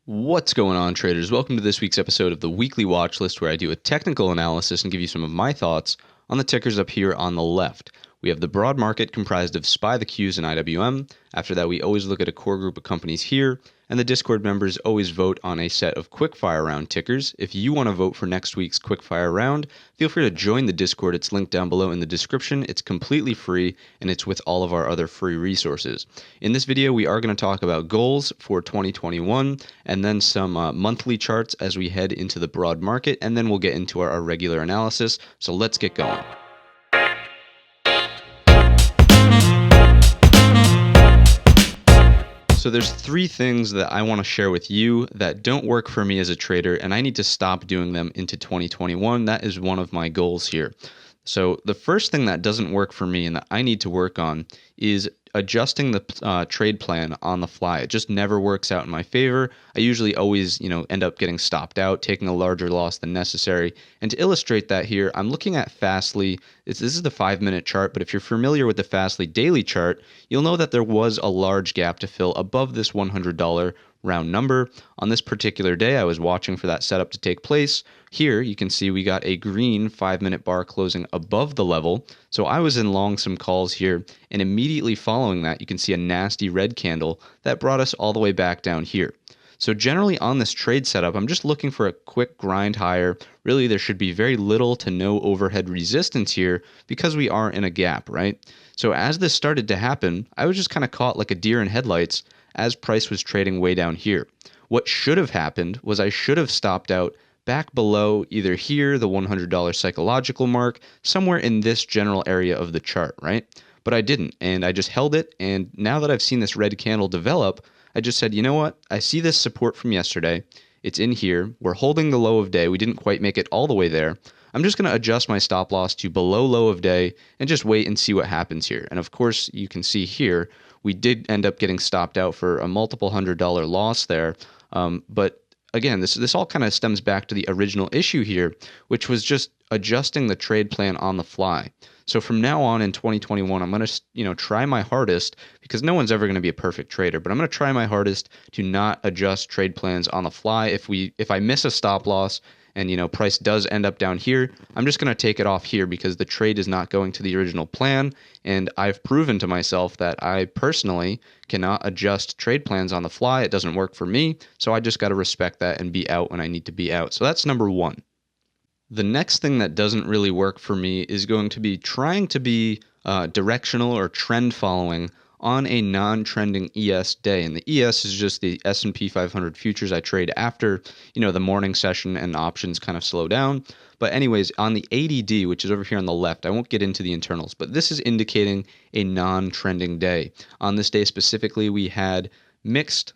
What's going on, traders? Welcome to this week's episode of the Weekly Watchlist, where I do a technical analysis and give you some of my thoughts on the tickers up here on the left. We have the broad market comprised of SPY, the Qs, and IWM. After that, we always look at a core group of companies here, and the Discord members always vote on a set of quickfire round tickers. If you want to vote for next week's quickfire round, feel free to join the Discord. It's linked down below in the description. It's completely free, and it's with all of our other free resources. In this video, we are going to talk about goals for 2021, and then some monthly charts as we head into the broad market, and then we'll get into our regular analysis. So let's get going. So there's three things that I want to share with you that don't work for me as a trader, and I need to stop doing them into 2021. That is one of my goals here. So the first thing that doesn't work for me and that I need to work on is adjusting the trade plan on the fly. It just never works out in my favor. I usually always, end up getting stopped out, taking a larger loss than necessary. And to illustrate that here, I'm looking at Fastly. This is the 5-minute chart, but if you're familiar with the Fastly daily chart, you'll know that there was a large gap to fill above this $100 round number. On this particular day, I was watching for that setup to take place. Here, you can see we got a green 5-minute bar closing above the level. So I was in long some calls here, and immediately following that, you can see a nasty red candle that brought us all the way back down here. So generally on this trade setup, I'm just looking for a quick grind higher. Really, there should be very little to no overhead resistance here because we are in a gap, right? So as this started to happen, I was just kind of caught like a deer in headlights as price was trading way down here. What should have happened was I should have stopped out back below either here, the $100 psychological mark, somewhere in this general area of the chart, right? But I didn't, and I just held it, and now that I've seen this red candle develop, I just said, you know what? I see this support from yesterday. It's in here. We're holding the low of day. We didn't quite make it all the way there. I'm just going to adjust my stop loss to below low of day and just wait and see what happens here. And of course, you can see here, we did end up getting stopped out for a multiple $100 loss there. But again, this all kind of stems back to the original issue here, which was just adjusting the trade plan on the fly. So from now on in 2021, I'm going to, try my hardest, because no one's ever going to be a perfect trader, but I'm going to try my hardest to not adjust trade plans on the fly. If I miss a stop loss and, price does end up down here, I'm just going to take it off here because the trade is not going to the original plan. And I've proven to myself that I personally cannot adjust trade plans on the fly. It doesn't work for me. So I just got to respect that and be out when I need to be out. So that's number one. The next thing that doesn't really work for me is going to be trying to be directional or trend following on a non-trending ES day. And the ES is just the S&P 500 futures I trade after, the morning session and options kind of slow down. But anyways, on the ADD, which is over here on the left, I won't get into the internals, but this is indicating a non-trending day. On this day specifically, we had mixed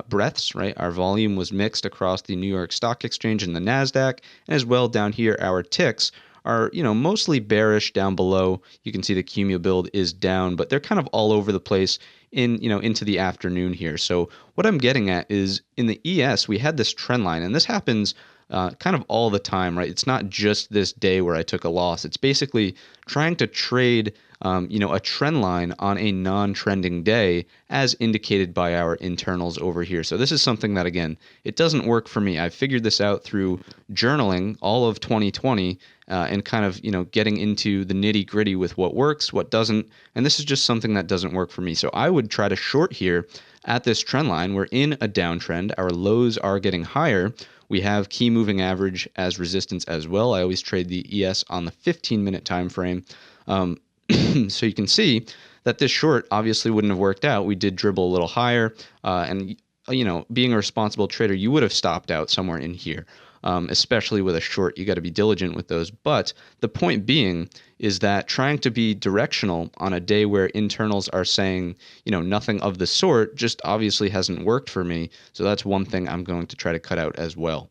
breaths, right? Our volume was mixed across the New York Stock Exchange and the NASDAQ, and as well down here, our ticks are, mostly bearish down below. You can see the cumulative build is down, but they're kind of all over the place into the afternoon here. So what I'm getting at is in the ES, we had this trend line, and this happens kind of all the time, right? It's not just this day where I took a loss. It's basically trying to trade a trend line on a non-trending day as indicated by our internals over here. So this is something that, again, it doesn't work for me. I figured this out through journaling all of 2020 and kind of, getting into the nitty gritty with what works, what doesn't. And this is just something that doesn't work for me. So I would try to short here at this trend line. We're in a downtrend. Our lows are getting higher. We have key moving average as resistance as well. I always trade the ES on the 15-minute time frame. So you can see that this short obviously wouldn't have worked out. We did dribble a little higher, and being a responsible trader, you would have stopped out somewhere in here. Especially with a short, you got to be diligent with those. But the point being is that trying to be directional on a day where internals are saying, nothing of the sort just obviously hasn't worked for me. So that's one thing I'm going to try to cut out as well.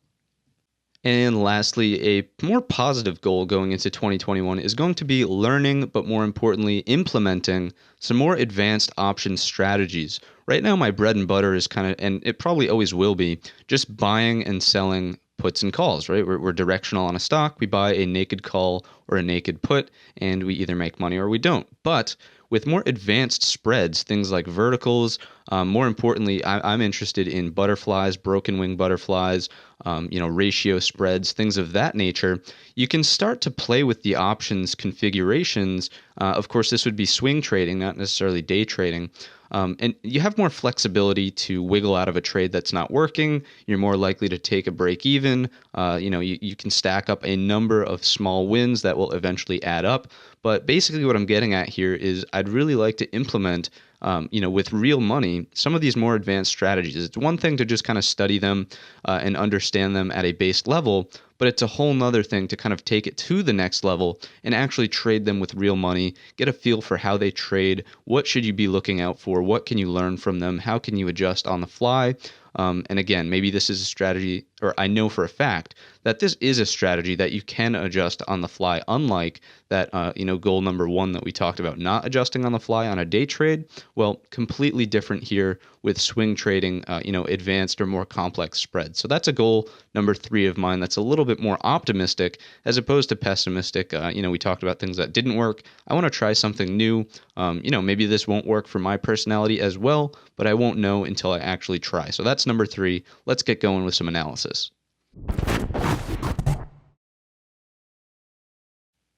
And lastly, a more positive goal going into 2021 is going to be learning, but more importantly, implementing some more advanced option strategies. Right now, my bread and butter is kind of, and it probably always will be, just buying and selling puts and calls, right? We're directional on a stock. We buy a naked call or a naked put, and we either make money or we don't. But with more advanced spreads, things like verticals. More importantly, I'm interested in butterflies, broken wing butterflies, ratio spreads, things of that nature. You can start to play with the options configurations. Of course, this would be swing trading, not necessarily day trading. And you have more flexibility to wiggle out of a trade that's not working. You're more likely to take a break even. You can stack up a number of small wins that will eventually add up. But basically what I'm getting at here is I'd really like to implement with real money, some of these more advanced strategies. It's one thing to just kind of study them and understand them at a base level, but it's a whole nother thing to kind of take it to the next level and actually trade them with real money, get a feel for how they trade, what should you be looking out for, what can you learn from them, how can you adjust on the fly. And again, maybe this is a strategy, or I know for a fact that this is a strategy that you can adjust on the fly, unlike that, goal number one that we talked about, not adjusting on the fly on a day trade. Well, completely different here with swing trading, advanced or more complex spreads. So that's a goal number 3 of mine that's a little bit more optimistic as opposed to pessimistic. We talked about things that didn't work. I want to try something new. Maybe this won't work for my personality as well, but I won't know until I actually try. So that's number 3. Let's get going with some analysis.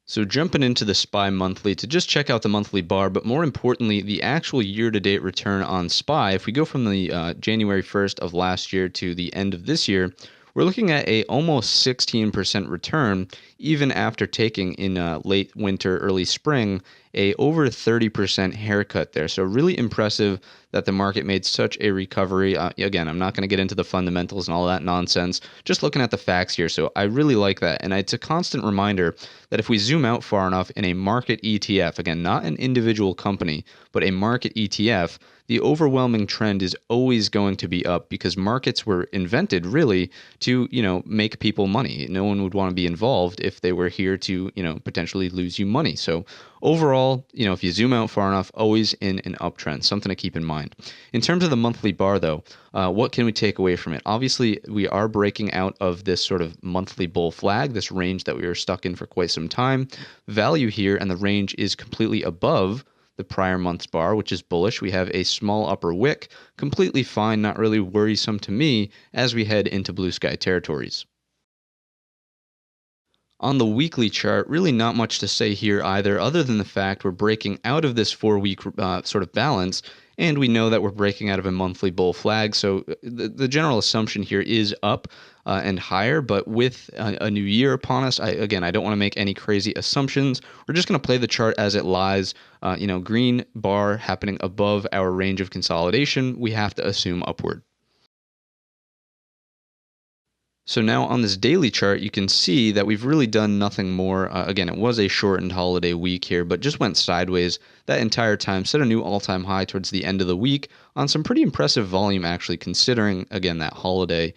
So jumping into the SPY monthly to just check out the monthly bar, but more importantly, the actual year-to-date return on SPY. If we go from the January 1st of last year to the end of this year, we're looking at a almost 16% return, even after taking in late winter, early spring, a over 30% haircut there. So really impressive that the market made such a recovery. Again, I'm not going to get into the fundamentals and all that nonsense, just looking at the facts here. So I really like that. And it's a constant reminder that if we zoom out far enough in a market ETF, again, not an individual company, but a market ETF, the overwhelming trend is always going to be up because markets were invented really to, make people money. No one would want to be involved if they were here to, potentially lose you money. So overall, if you zoom out far enough, always in an uptrend, something to keep in mind. In terms of the monthly bar, though, what can we take away from it? Obviously, we are breaking out of this sort of monthly bull flag, this range that we were stuck in for quite some time. Value here, and the range is completely above the prior month's bar, which is bullish. We have a small upper wick, completely fine, not really worrisome to me as we head into blue sky territories. On the weekly chart, really not much to say here either, other than the fact we're breaking out of this 4-week sort of balance, and we know that we're breaking out of a monthly bull flag. So the general assumption here is up and higher, but with a new year upon us, I don't want to make any crazy assumptions. We're just going to play the chart as it lies. Green bar happening above our range of consolidation, we have to assume upward. So now on this daily chart, you can see that we've really done nothing more. Again, it was a shortened holiday week here, but just went sideways that entire time, set a new all-time high towards the end of the week on some pretty impressive volume, actually, considering, again, that holiday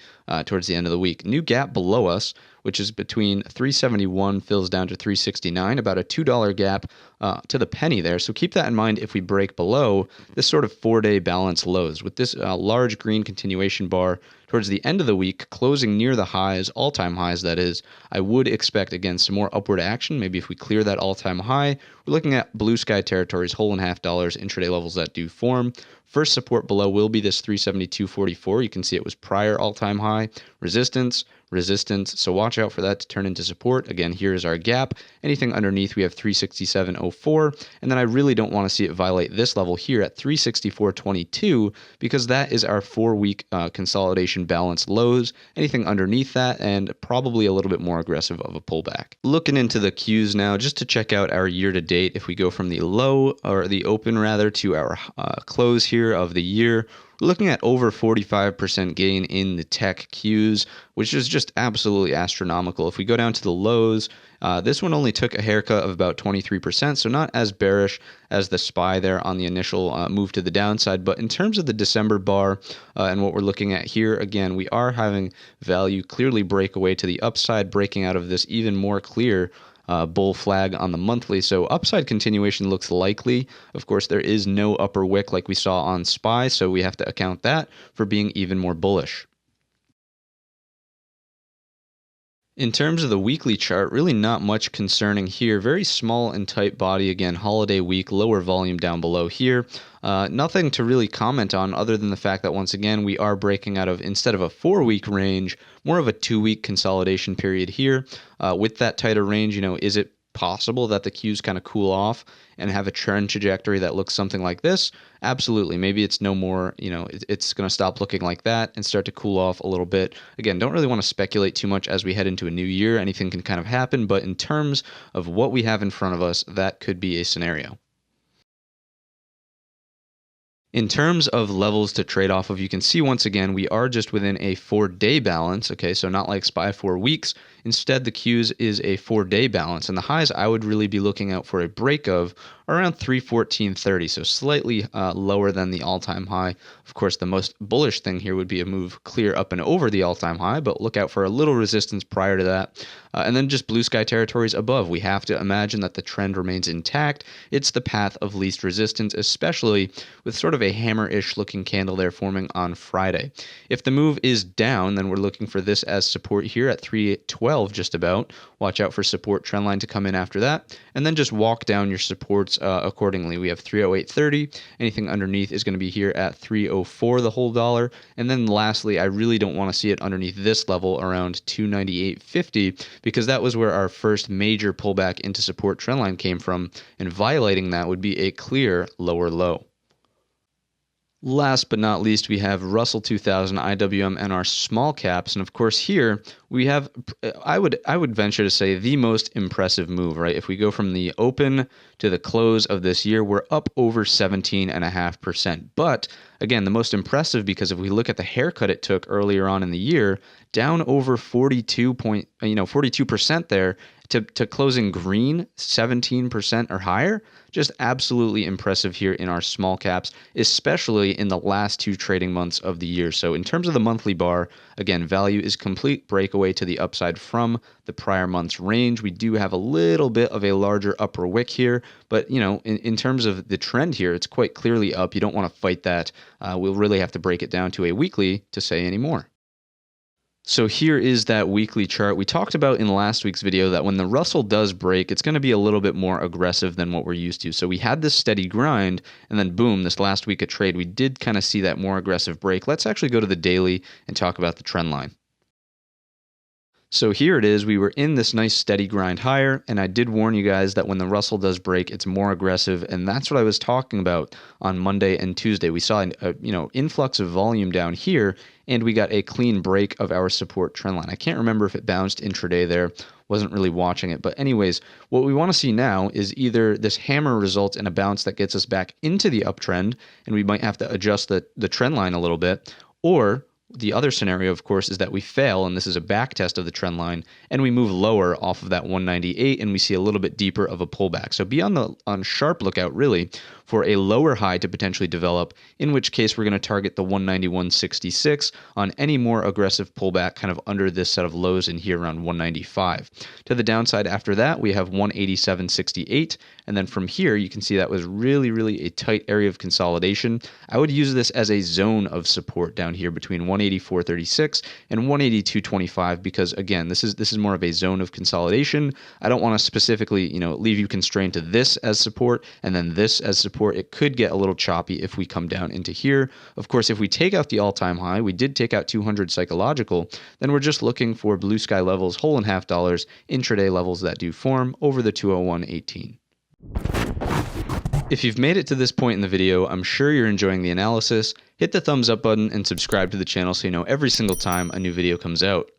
towards the end of the week. New gap below us, which is between 371, fills down to 369, about a $2 gap to the penny there. So keep that in mind if we break below this sort of 4-day balance lows. With this large green continuation bar towards the end of the week, closing near the highs, all-time highs that is, I would expect, again, some more upward action. Maybe if we clear that all-time high, we're looking at blue sky territories, whole and half dollars, intraday levels that do form. First support below will be this 372.44. You can see it was prior all-time high. Resistance. So watch out for that to turn into support. Again, here is our gap. Anything underneath, we have 367.04. And then I really don't want to see it violate this level here at 364.22 because that is our 4-week consolidation balance lows. Anything underneath that and probably a little bit more aggressive of a pullback. Looking into the Qs now, just to check out our year to date, if we go from the low, or the open rather, to our close here of the year, we're looking at over 45% gain in the tech Qs, which is just absolutely astronomical. If we go down to the lows, this one only took a haircut of about 23%, so not as bearish as the SPY there on the initial move to the downside. But in terms of the December bar and what we're looking at here, again, we are having value clearly break away to the upside, breaking out of this even more clear bull flag on the monthly. So upside continuation looks likely. Of course, there is no upper wick like we saw on SPY, so we have to account that for being even more bullish. In terms of the weekly chart, really not much concerning here. Very small and tight body. Again, holiday week, lower volume down below here. Nothing to really comment on other than the fact that once again, we are breaking out of, instead of a 4-week range, more of a 2-week consolidation period here. With that tighter range, is it possible that the Qs kind of cool off and have a trend trajectory that looks something like this? Absolutely. Maybe it's no more, it's going to stop looking like that and start to cool off a little bit. Again, don't really want to speculate too much as we head into a new year. Anything can kind of happen, but in terms of what we have in front of us, that could be a scenario. In terms of levels to trade off of, you can see once again, we are just within a 4-day balance. Okay, so not like SPY 4 weeks. Instead, the Qs is a 4-day balance. And the highs I would really be looking out for a break of around 314.30, so slightly lower than the all-time high. Of course, the most bullish thing here would be a move clear up and over the all-time high, but look out for a little resistance prior to that. And then just blue sky territories above. We have to imagine that the trend remains intact. It's the path of least resistance, especially with sort of a hammer-ish looking candle there forming on Friday. If the move is down, then we're looking for this as support here at 312 just about. Watch out for support trend line to come in after that, and then just walk down your supports accordingly. We have 308.30. Anything underneath is going to be here at 304 the whole dollar. And then lastly, I really don't want to see it underneath this level around 298.50 because that was where our first major pullback into support trend line came from, and violating that would be a clear lower low. Last but not least, we have Russell 2000, IWM, and our small caps. And of course, here we have, I would venture to say, the most impressive move, right? If we go from the open to the close of this year, we're up over 17.5%. But again, the most impressive because if we look at the haircut it took earlier on in the year, down over 42% there to closing green, 17% or higher. Just absolutely impressive here in our small caps, especially in the last 2 trading months of the year. So in terms of the monthly bar, again, value is complete breakaway to the upside from the prior month's range. We do have a little bit of a larger upper wick here, but in terms of the trend here, it's quite clearly up. You don't want to fight that. We'll really have to break it down to a weekly to say any more. So here is that weekly chart. We talked about in last week's video that when the Russell does break, it's going to be a little bit more aggressive than what we're used to. So we had this steady grind, and then boom, this last week of trade, we did kind of see that more aggressive break. Let's actually go to the daily and talk about the trend line. So here it is. We were in this nice steady grind higher, and I did warn you guys that when the Russell does break, it's more aggressive, and that's what I was talking about on Monday and Tuesday. We saw an influx of volume down here, and we got a clean break of our support trend line. I can't remember if it bounced intraday there. Wasn't really watching it, but anyways, what we want to see now is either this hammer results in a bounce that gets us back into the uptrend, and we might have to adjust the trend line a little bit, or the other scenario, of course, is that we fail, and this is a back test of the trend line, and we move lower off of that 198, and we see a little bit deeper of a pullback. So be on sharp lookout, really, for a lower high to potentially develop, in which case we're going to target the 191.66 on any more aggressive pullback kind of under this set of lows in here around 195. To the downside after that, we have 187.68, and then from here, you can see that was really, really a tight area of consolidation. I would use this as a zone of support down here between 184.36 and 182.25 because, again, this is more of a zone of consolidation. I don't want to specifically, leave you constrained to this as support and then this as support. It could get a little choppy if we come down into here. Of course, if we take out the all-time high, we did take out 200 psychological, then we're just looking for blue sky levels, whole and half dollars, intraday levels that do form over the 201.18. If you've made it to this point in the video, I'm sure you're enjoying the analysis. Hit the thumbs up button and subscribe to the channel so you know every single time a new video comes out.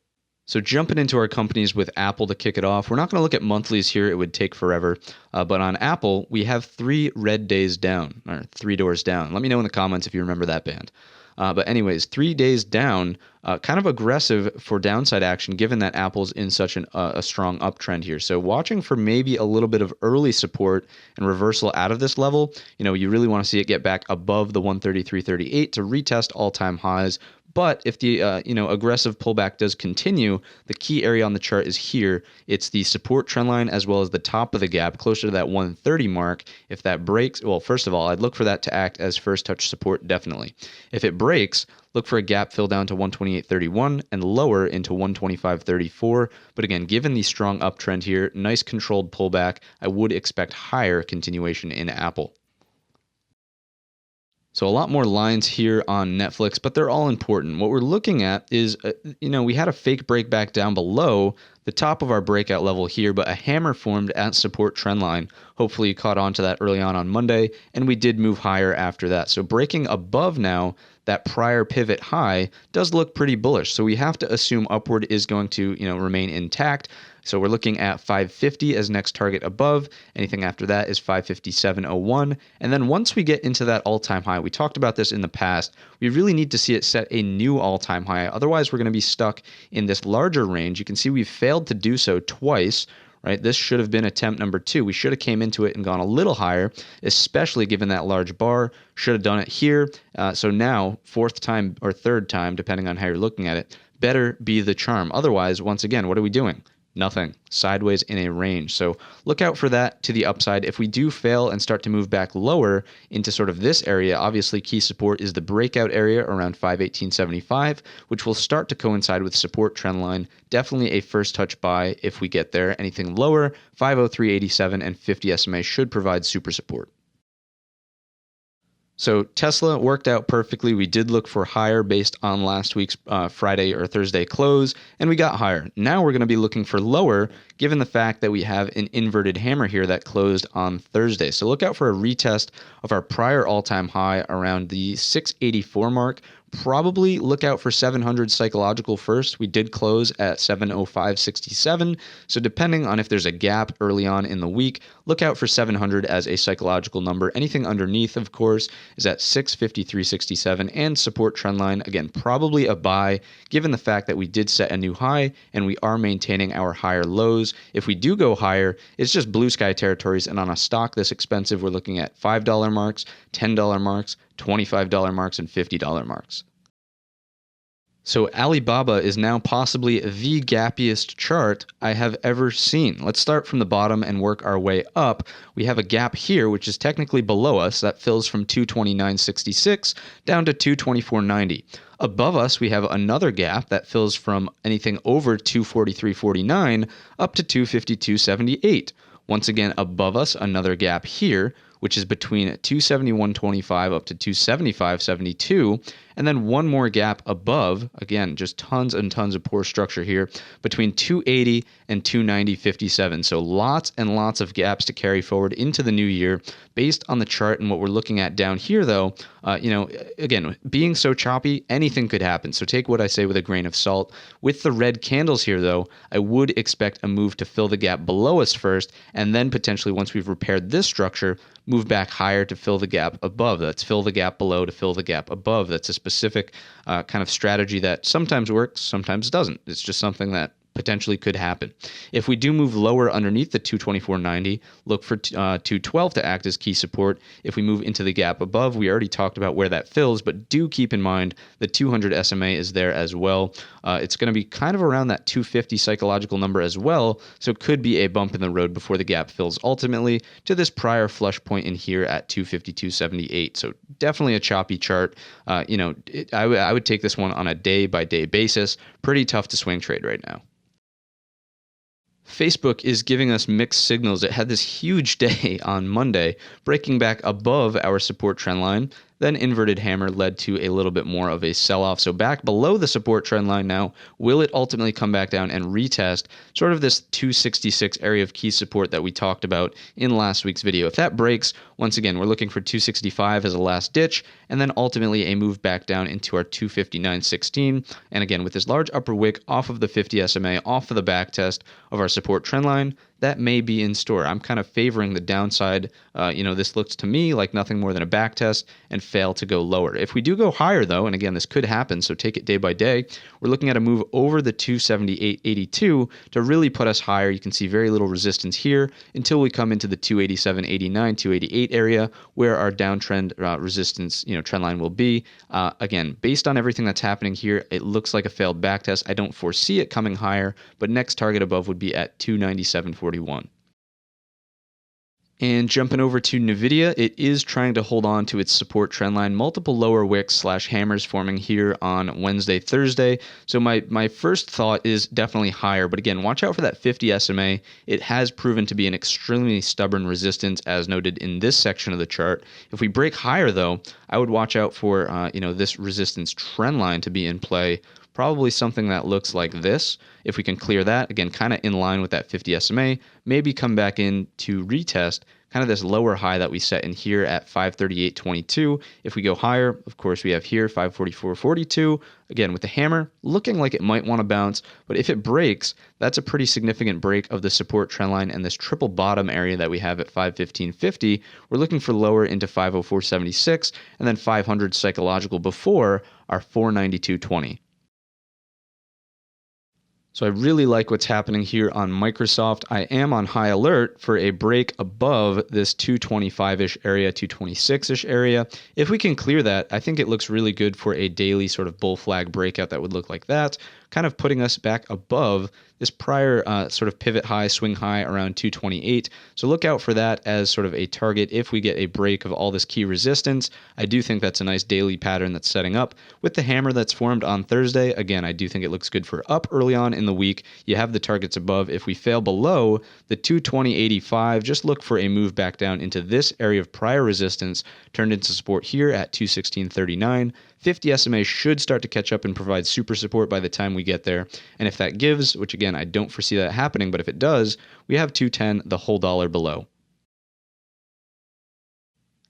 So jumping into our companies with Apple to kick it off, we're not going to look at monthlies here. It would take forever. But on Apple, we have 3 red days down, or 3 doors down. Let me know in the comments if you remember that band. But anyways, 3 days down, kind of aggressive for downside action given that Apple's in such a strong uptrend here. So watching for maybe a little bit of early support and reversal out of this level. You really want to see it get back above the 133.38 to retest all-time highs But if the aggressive pullback does continue, the key area on the chart is here. It's the support trend line as well as the top of the gap, closer to that 130 mark. If that breaks, well, first of all, I'd look for that to act as first touch support, definitely. If it breaks, look for a gap fill down to 128.31 and lower into 125.34. But again, given the strong uptrend here, nice controlled pullback, I would expect higher continuation in Apple. So a lot more lines here on Netflix, but they're all important. What we're looking at is, we had a fake break back down below the top of our breakout level here, but a hammer formed at support trend line. Hopefully you caught on to that early on Monday, and we did move higher after that. So breaking above now that prior pivot high does look pretty bullish. So we have to assume upward is going to, remain intact. So we're looking at 550 as next target above. Anything after that is 557.01. And then once we get into that all-time high, we talked about this in the past, we really need to see it set a new all-time high. Otherwise, we're going to be stuck in this larger range. You can see we've failed to do so twice. Right, this should have been attempt number 2. We should have came into it and gone a little higher, especially given that large bar. Should have done it here. So now, fourth time or third time, depending on how you're looking at it, better be the charm. Otherwise, once again, what are we doing? Nothing. Sideways in a range. So look out for that to the upside. If we do fail and start to move back lower into sort of this area, obviously key support is the breakout area around 518.75, which will start to coincide with support trend line. Definitely a first touch buy if we get there. Anything lower, 503.87 and 50 SMA should provide super support. So Tesla worked out perfectly. We did look for higher based on last week's Friday or Thursday close, and we got higher. Now we're going to be looking for lower, given the fact that we have an inverted hammer here that closed on Thursday. So look out for a retest of our prior all-time high around the 684 mark. Probably look out for 700 psychological first. We did close at 705.67. So depending on if there's a gap early on in the week, look out for 700 as a psychological number. Anything underneath, of course, is at 653.67 and support trend line. Again, probably a buy given the fact that we did set a new high and we are maintaining our higher lows. If we do go higher, it's just blue sky territories. And on a stock this expensive, we're looking at $5 marks, $10 marks, $25 marks, and $50 marks. So Alibaba is now possibly the gappiest chart I have ever seen. Let's start from the bottom and work our way up. We have a gap here, which is technically below us. That fills from 229.66 down to 224.90. Above us, we have another gap that fills from anything over 243.49 up to 252.78. Once again, above us, another gap here, which is between 271.25 up to 275.72, and then one more gap above, again, just tons and tons of poor structure here, between 280 and 290.57. So lots and lots of gaps to carry forward into the new year based on the chart. And what we're looking at down here, though, again, being so choppy, anything could happen. So take what I say with a grain of salt. With the red candles here, though, I would expect a move to fill the gap below us first, and then potentially once we've repaired this structure, move back higher to fill the gap above. That's fill the gap below to fill the gap above. That's a specific kind of strategy that sometimes works, sometimes doesn't. It's just something that potentially could happen. If we do move lower underneath the 224.90, look for 212 to act as key support. If we move into the gap above, we already talked about where that fills, but do keep in mind the 200 SMA is there as well. It's going to be kind of around that 250 psychological number as well, so it could be a bump in the road before the gap fills ultimately to this prior flush point in here at 252.78. So definitely a choppy chart. I would take this one on a day-by-day basis. Pretty tough to swing trade right now. Facebook is giving us mixed signals. It had this huge day on Monday, breaking back above our support trend line. Then inverted hammer led to a little bit more of a sell-off. So back below the support trend line now. Will it ultimately come back down and retest sort of this 266 area of key support that we talked about in last week's video? If that breaks, once again, we're looking for 265 as a last ditch, and then ultimately a move back down into our 259.16. And again, with this large upper wick off of the 50 SMA, off of the back test of our support trend line, that may be in store. I'm kind of favoring the downside. This looks to me like nothing more than a back test and fail to go lower. If we do go higher, though, and again, this could happen, so take it day by day, we're looking at a move over the 278.82 to really put us higher. You can see very little resistance here until we come into the 287.89, 288 area where our downtrend resistance, trend line will be. Again, based on everything that's happening here, it looks like a failed backtest. I don't foresee it coming higher, but next target above would be at 297.41. And jumping over to NVIDIA, it is trying to hold on to its support trend line. Multiple lower wicks / hammers forming here on Wednesday, Thursday. So my first thought is definitely higher. But again, watch out for that 50 SMA. It has proven to be an extremely stubborn resistance, as noted in this section of the chart. If we break higher, though, I would watch out for this resistance trend line to be in play. Probably something that looks like this. If we can clear that, again, kind of in line with that 50 SMA, maybe come back in to retest kind of this lower high that we set in here at 538.22. If we go higher, of course, we have here 544.42. Again, with the hammer, looking like it might want to bounce, but if it breaks, that's a pretty significant break of the support trend line and this triple bottom area that we have at 515.50. We're looking for lower into 504.76 and then 500 psychological before our 492.20. So I really like what's happening here on Microsoft. I am on high alert for a break above this 225-ish area, 226-ish area. If we can clear that, I think it looks really good for a daily sort of bull flag breakout that would look like that, kind of putting us back above this prior sort of pivot high, swing high around 228. So look out for that as sort of a target if we get a break of all this key resistance. I do think that's a nice daily pattern that's setting up. With the hammer that's formed on Thursday, again, I do think it looks good for up early on in the week. You have the targets above. If we fail below the 220.85, just look for a move back down into this area of prior resistance, turned into support here at 216.39. 50 SMA should start to catch up and provide super support by the time we get there. And if that gives, which again, I don't foresee that happening, but if it does, we have 210, the whole dollar below.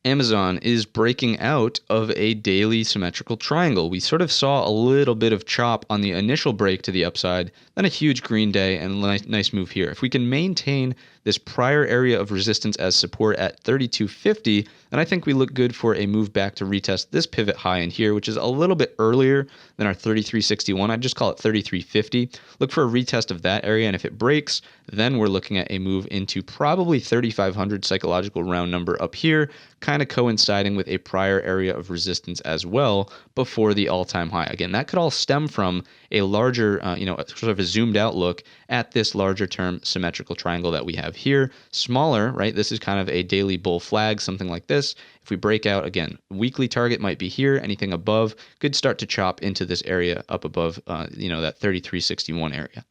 Amazon is breaking out of a daily symmetrical triangle. We sort of saw a little bit of chop on the initial break to the upside, then a huge green day and a nice move here. If we can maintain this prior area of resistance as support at 32.50, then I think we look good for a move back to retest this pivot high in here, which is a little bit earlier than our 33.61. I'd just call it 33.50. Look for a retest of that area, and if it breaks, then we're looking at a move into probably 3,500 psychological round number up here, kind of coinciding with a prior area of resistance as well before the all-time high. Again, that could all stem from a larger, sort of a zoomed out look at this larger term symmetrical triangle that we have here. Smaller, right? This is kind of a daily bull flag, something like this. If we break out, again, weekly target might be here. Anything above could start to chop into this area up above, that 33.61 area.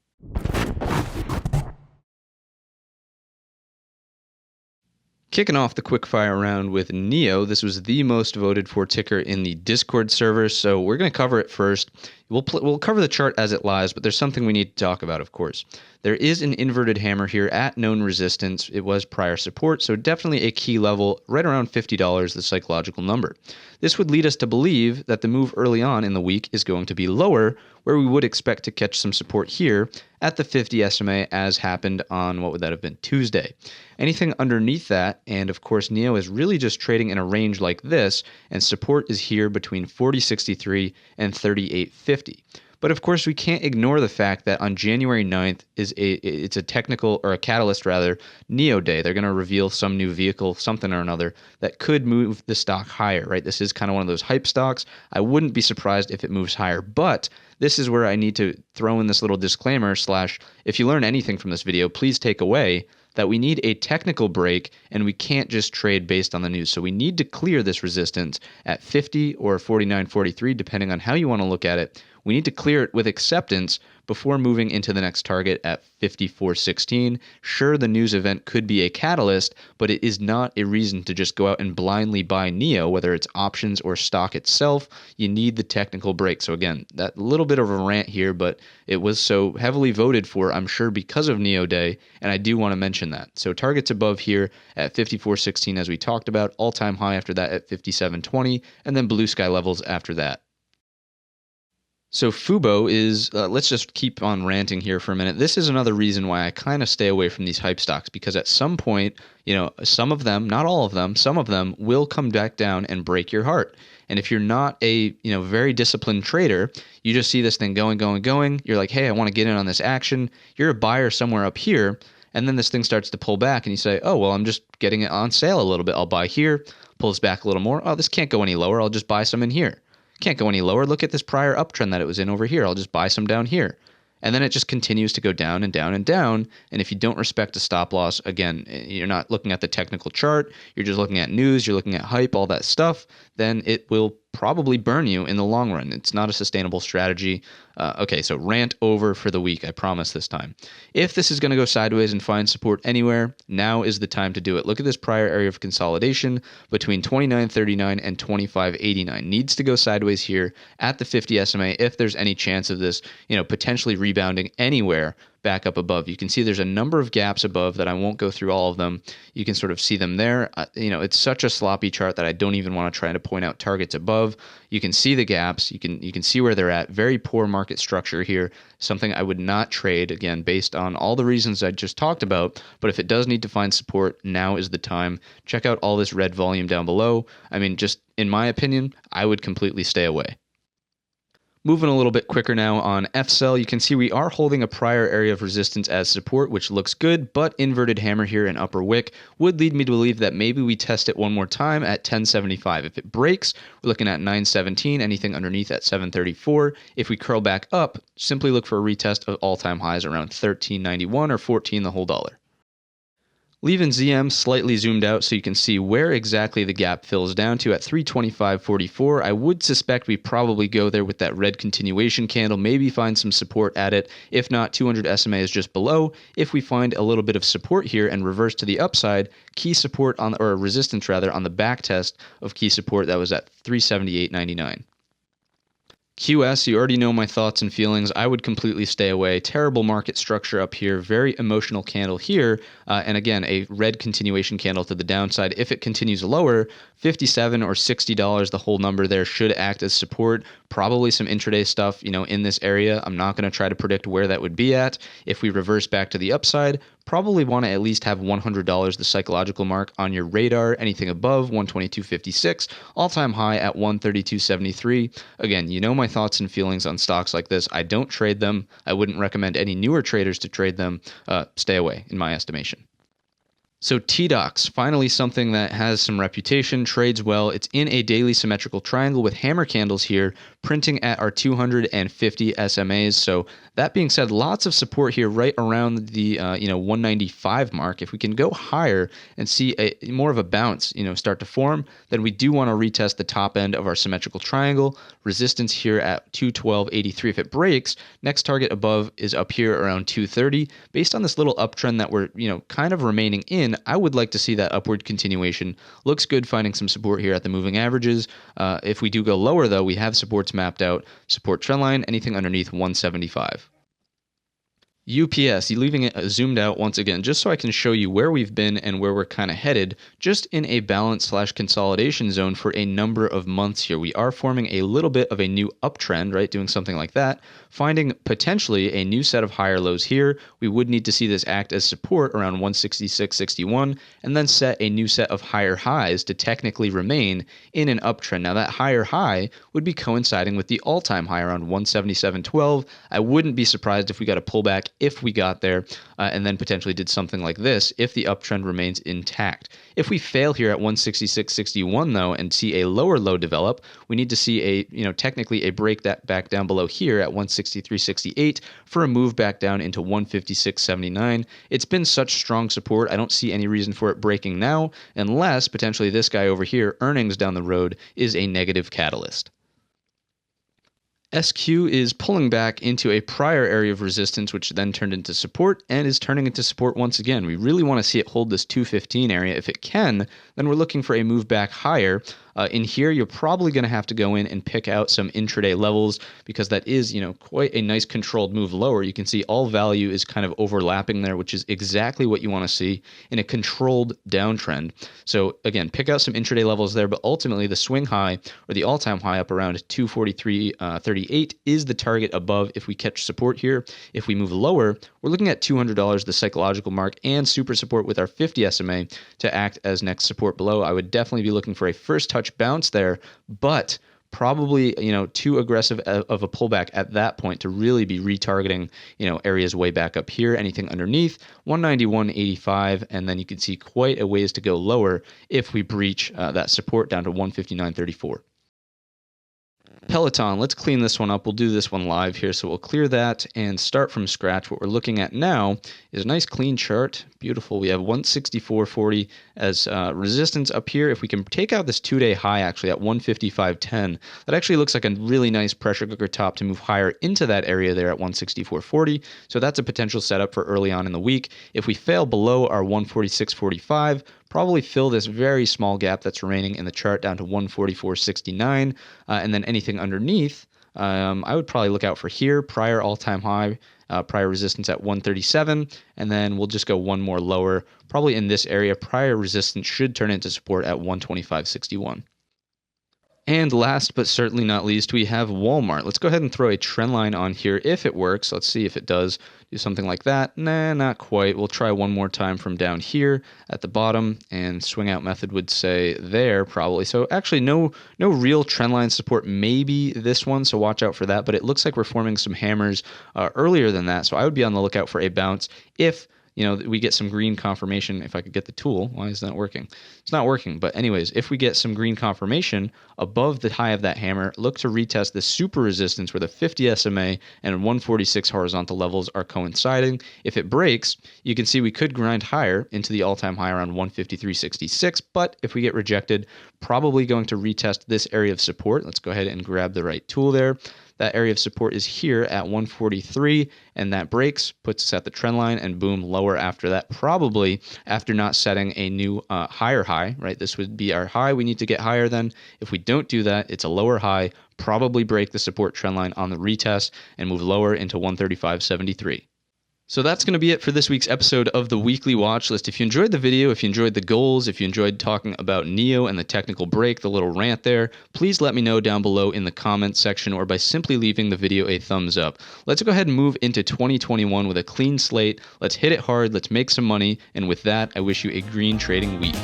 Kicking off the quickfire round with NEO. This was the most voted for ticker in the Discord server, so we're going to cover it first. We'll cover the chart as it lies, but there's something we need to talk about, of course. There is an inverted hammer here at known resistance. It was prior support, so definitely a key level right around $50, the psychological number. This would lead us to believe that the move early on in the week is going to be lower, where we would expect to catch some support here at the 50 SMA as happened on, what would that have been, Tuesday. Anything underneath that, and of course NEO is really just trading in a range like this, and support is here between 40.63 and 38.50. But of course, we can't ignore the fact that on January 9th it's a technical, or a catalyst rather, NEO day. They're going to reveal some new vehicle, something or another, that could move the stock higher, right? This is kind of one of those hype stocks. I wouldn't be surprised if it moves higher, but this is where I need to throw in this little disclaimer / if you learn anything from this video, please take away that we need a technical break and we can't just trade based on the news. So we need to clear this resistance at 50 or 49.43, depending on how you want to look at it. We need to clear it with acceptance before moving into the next target at 54.16. Sure, the news event could be a catalyst, but it is not a reason to just go out and blindly buy NEO, whether it's options or stock itself. You need the technical break. So again, that little bit of a rant here, but it was so heavily voted for, I'm sure, because of NEO Day, and I do want to mention that. So targets above here at 54.16, as we talked about, all-time high after that at 57.20, and then blue sky levels after that. So Fubo is, let's just keep on ranting here for a minute. This is another reason why I kind of stay away from these hype stocks because at some point, some of them, not all of them, some of them will come back down and break your heart. And if you're not a, very disciplined trader, you just see this thing going, going, going. You're like, hey, I want to get in on this action. You're a buyer somewhere up here. And then this thing starts to pull back and you say, oh, well, I'm just getting it on sale a little bit. I'll buy here, pulls back a little more. Oh, this can't go any lower. I'll just buy some in here. Can't go any lower. Look at this prior uptrend that it was in over here. I'll just buy some down here. And then it just continues to go down and down and down. And if you don't respect a stop loss, again, you're not looking at the technical chart, you're just looking at news, you're looking at hype, all that stuff, then it will probably burn you in the long run. It's not a sustainable strategy. Okay, so rant over for the week, I promise this time. If this is going to go sideways and find support anywhere, now is the time to do it. Look at this prior area of consolidation between 29.39 and 25.89. Needs to go sideways here at the 50 SMA if there's any chance of this, potentially rebounding anywhere back up above. You can see there's a number of gaps above that I won't go through all of them. You can sort of see them there. It's such a sloppy chart that I don't even want to try to point out targets above. You can see the gaps. You can see where they're at. Very poor market structure here. Something I would not trade, again, based on all the reasons I just talked about. But if it does need to find support, now is the time. Check out all this red volume down below. I mean, just in my opinion, I would completely stay away. Moving a little bit quicker now on FCell, you can see we are holding a prior area of resistance as support, which looks good, but inverted hammer here in upper wick would lead me to believe that maybe we test it one more time at 1075. If it breaks, we're looking at 917, anything underneath at 734. If we curl back up, simply look for a retest of all-time highs around 1391 or 14 the whole dollar. Leaving ZM slightly zoomed out so you can see where exactly the gap fills down to at 325.44. I would suspect we probably go there with that red continuation candle, maybe find some support at it. If not, 200 SMA is just below. If we find a little bit of support here and reverse to the upside, key support or resistance rather on the back test of key support that was at 378.99. QS, you already know my thoughts and feelings. I would completely stay away. Terrible market structure up here. Very emotional candle here. And again, a red continuation candle to the downside. If it continues lower, $57 or $60, the whole number there should act as support. Probably some intraday stuff, in this area. I'm not going to try to predict where that would be at. If we reverse back to the upside, probably want to at least have $100, the psychological mark, on your radar. Anything above 122.56, all-time high at 132.73. Again, my thoughts and feelings on stocks like this. I don't trade them. I wouldn't recommend any newer traders to trade them. Stay away, in my estimation. So TDOX, finally something that has some reputation, trades well. It's in a daily symmetrical triangle with hammer candles here, printing at our 250 SMAs. So that being said, lots of support here right around the 195 mark. If we can go higher and see more of a bounce, start to form, then we do want to retest the top end of our symmetrical triangle. Resistance here at 212.83. If it breaks, next target above is up here around 230. Based on this little uptrend that we're kind of remaining in, I would like to see that upward continuation. Looks good finding some support here at the moving averages. If we do go lower, though, we have supports mapped out. Support trend line, anything underneath 175. UPS, leaving it zoomed out once again, just so I can show you where we've been and where we're kind of headed, just in a balance/consolidation zone for a number of months here. We are forming a little bit of a new uptrend, right? Doing something like that, finding potentially a new set of higher lows here. We would need to see this act as support around 166.61 and then set a new set of higher highs to technically remain in an uptrend. Now that higher high would be coinciding with the all-time high around 177.12. I wouldn't be surprised if we got a pullback if we got there and then potentially did something like this if the uptrend remains intact. If we fail here at 166.61 though and see a lower low develop, we need to see technically a break that back down below here at 163.68 for a move back down into 156.79. It's been such strong support, I don't see any reason for it breaking now unless potentially this guy over here, earnings down the road, is a negative catalyst. SQ is pulling back into a prior area of resistance, which then turned into support and is turning into support once again. We really want to see it hold this 215 area. If it can, then we're looking for a move back higher. In here, you're probably going to have to go in and pick out some intraday levels because that is, quite a nice controlled move lower. You can see all value is kind of overlapping there, which is exactly what you want to see in a controlled downtrend. So again, pick out some intraday levels there, but ultimately the swing high or the all-time high up around 243.39 138 is the target above if we catch support here. If we move lower, we're looking at $200, the psychological mark, and super support with our 50 SMA to act as next support below. I would definitely be looking for a first touch bounce there, but probably, too aggressive of a pullback at that point to really be retargeting, areas way back up here. Anything underneath 191.85, and then you can see quite a ways to go lower if we breach that support down to 159.34. Peloton, let's clean this one up. We'll do this one live here, so we'll clear that and start from scratch. What we're looking at now is a nice clean chart. Beautiful. We have 164.40 as resistance up here. If we can take out this 2-day high actually at 155.10, that actually looks like a really nice pressure cooker top to move higher into that area there at 164.40. So that's a potential setup for early on in the week. If we fail below our 146.45, probably fill this very small gap that's remaining in the chart down to 144.69, and then anything underneath, I would probably look out for here, prior all-time high, prior resistance at 137, and then we'll just go one more lower, probably in this area. Prior resistance should turn into support at 125.61. And last but certainly not least, we have Walmart. Let's go ahead and throw a trend line on here if it works. Let's see if it does do something like that. Nah, not quite. We'll try one more time from down here at the bottom, and swing out method would say there probably. So actually no real trend line support, maybe this one, so watch out for that. But it looks like we're forming some hammers earlier than that, so I would be on the lookout for a bounce if we get some green confirmation. If I could get the tool, why is that working? It's not working. But anyways, if we get some green confirmation above the high of that hammer, look to retest the super resistance where the 50 SMA and 146 horizontal levels are coinciding. If it breaks, you can see we could grind higher into the all-time high around 153.66. But if we get rejected, probably going to retest this area of support. Let's go ahead and grab the right tool there. That area of support is here at 143, and that breaks, puts us at the trend line, and boom, lower after that, probably after not setting a new higher high, right? This would be our high. We need to get higher then. If we don't do that, it's a lower high, probably break the support trend line on the retest and move lower into 135.73. So that's going to be it for this week's episode of the Weekly Watchlist. If you enjoyed the video, if you enjoyed the goals, if you enjoyed talking about NEO and the technical break, the little rant there, please let me know down below in the comments section or by simply leaving the video a thumbs up. Let's go ahead and move into 2021 with a clean slate. Let's hit it hard. Let's make some money. And with that, I wish you a green trading week.